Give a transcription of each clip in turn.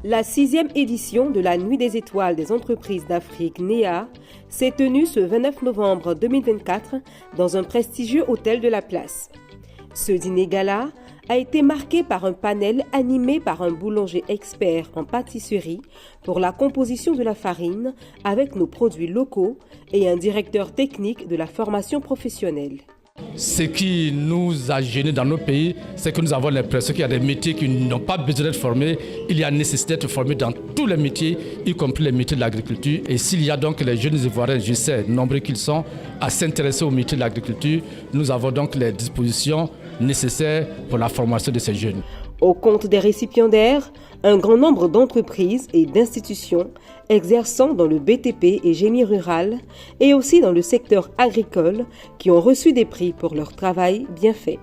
La 6e édition de la Nuit des étoiles des entreprises d'Afrique NEA s'est tenue ce 29 novembre 2024 dans un prestigieux hôtel de la place. Ce dîner-gala a été marqué par un panel animé par un boulanger expert en pâtisserie pour la composition de la farine avec nos produits locaux et un directeur technique de la formation professionnelle. Ce qui nous a gênés dans nos pays, c'est que nous avons l'impression qu'il y a des métiers qui n'ont pas besoin d'être formés. Il y a nécessité d'être formés dans tous les métiers, y compris les métiers de l'agriculture. Et s'il y a donc les jeunes Ivoiriens, je sais, nombreux qu'ils sont, à s'intéresser aux métiers de l'agriculture, nous avons donc les dispositions nécessaires pour la formation de ces jeunes. Au compte des récipiendaires, un grand nombre d'entreprises et d'institutions exerçant dans le BTP et génie rural et aussi dans le secteur agricole qui ont reçu des prix pour leur travail bien fait.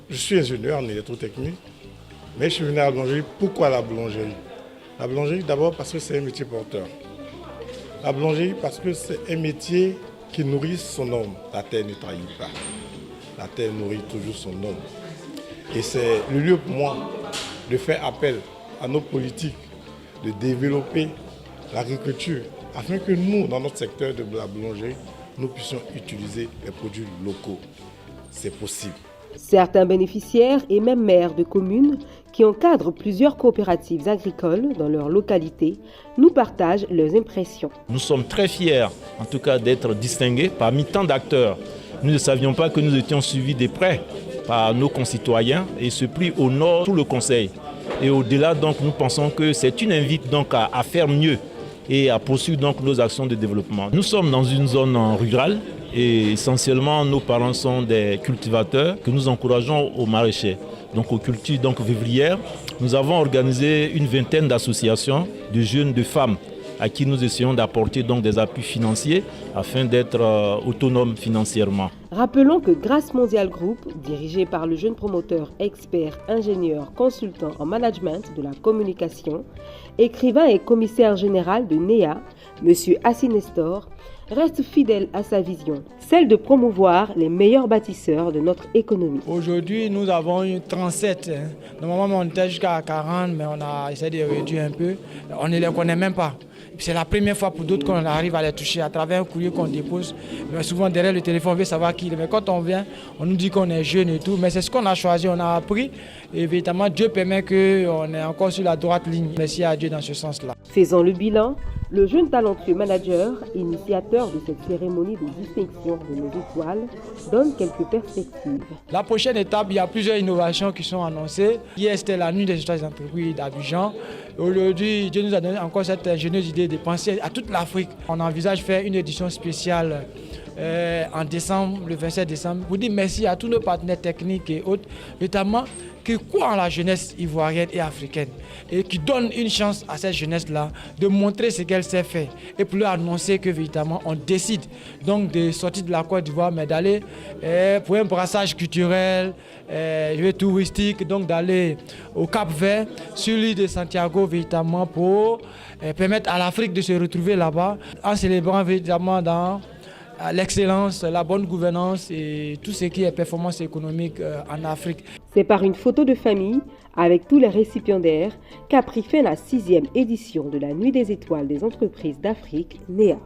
Je suis ingénieur en électrotechnique, mais je suis venu à la boulangerie. Pourquoi la boulangerie? La boulangerie d'abord parce que c'est un métier porteur. La boulangerie parce que c'est un métier qui nourrit son homme. La terre ne trahit pas. La terre nourrit toujours son homme. Et c'est le lieu pour moi de faire appel à nos politiques, de développer l'agriculture, afin que nous, dans notre secteur de la boulangerie, nous puissions utiliser les produits locaux. C'est possible. Certains bénéficiaires et même maires de communes qui encadrent plusieurs coopératives agricoles dans leur localité nous partagent leurs impressions. Nous sommes très fiers, en tout cas, d'être distingués parmi tant d'acteurs. Nous ne savions pas que nous étions suivis de près par nos concitoyens et ce prix honore tout le conseil. Et au-delà, donc, nous pensons que c'est une invite donc à faire mieux et à poursuivre donc nos actions de développement. Nous sommes dans une zone rurale et essentiellement nos parents sont des cultivateurs que nous encourageons aux maraîchers, donc aux cultures donc vivrières. Nous avons organisé une vingtaine d'associations de jeunes, de femmes à qui nous essayons d'apporter donc des appuis financiers afin d'être autonomes financièrement. Rappelons que Grâce Mondiale Group, dirigé par le jeune promoteur expert, ingénieur, consultant en management de la communication, écrivain et commissaire général de NEA, M. Assi Nestor, reste fidèle à sa vision, celle de promouvoir les meilleurs bâtisseurs de notre économie. Aujourd'hui, nous avons eu 37. Normalement, on était jusqu'à 40, mais on a essayé de réduire un peu. On ne les connaît même pas. C'est la première fois pour d'autres qu'on arrive à les toucher à travers un courrier qu'on dépose. Mais souvent, derrière le téléphone, on veut savoir qui il est. Mais quand on vient, on nous dit qu'on est jeune et tout. Mais c'est ce qu'on a choisi, on a appris. Et évidemment, Dieu permet qu'on est encore sur la droite ligne. Merci à Dieu dans ce sens-là. Faisant le bilan, le jeune talentueux manager, initiateur de cette cérémonie de distinction de nos étoiles, donne quelques perspectives. La prochaine étape, il y a plusieurs innovations qui sont annoncées. Hier, c'était la nuit des étoiles des entreprises d'Abidjan. Aujourd'hui, Dieu nous a donné encore cette ingénieuse idée de penser à toute l'Afrique. On envisage faire une édition spéciale en décembre, le 27 décembre, pour dire merci à tous nos partenaires techniques et autres, notamment qui croient en la jeunesse ivoirienne et africaine et qui donnent une chance à cette jeunesse-là de montrer ce qu'elle sait faire et pour leur annoncer que véritablement on décide donc de sortir de la Côte d'Ivoire mais d'aller pour un brassage culturel, touristique, donc d'aller au Cap-Vert sur l'île de Santiago véritablement pour permettre à l'Afrique de se retrouver là-bas en célébrant véritablement dans l'excellence, la bonne gouvernance et tout ce qui est performance économique en Afrique. C'est par une photo de famille avec tous les récipiendaires qu'a pris fin la 6e édition de la Nuit des étoiles des entreprises d'Afrique NEA.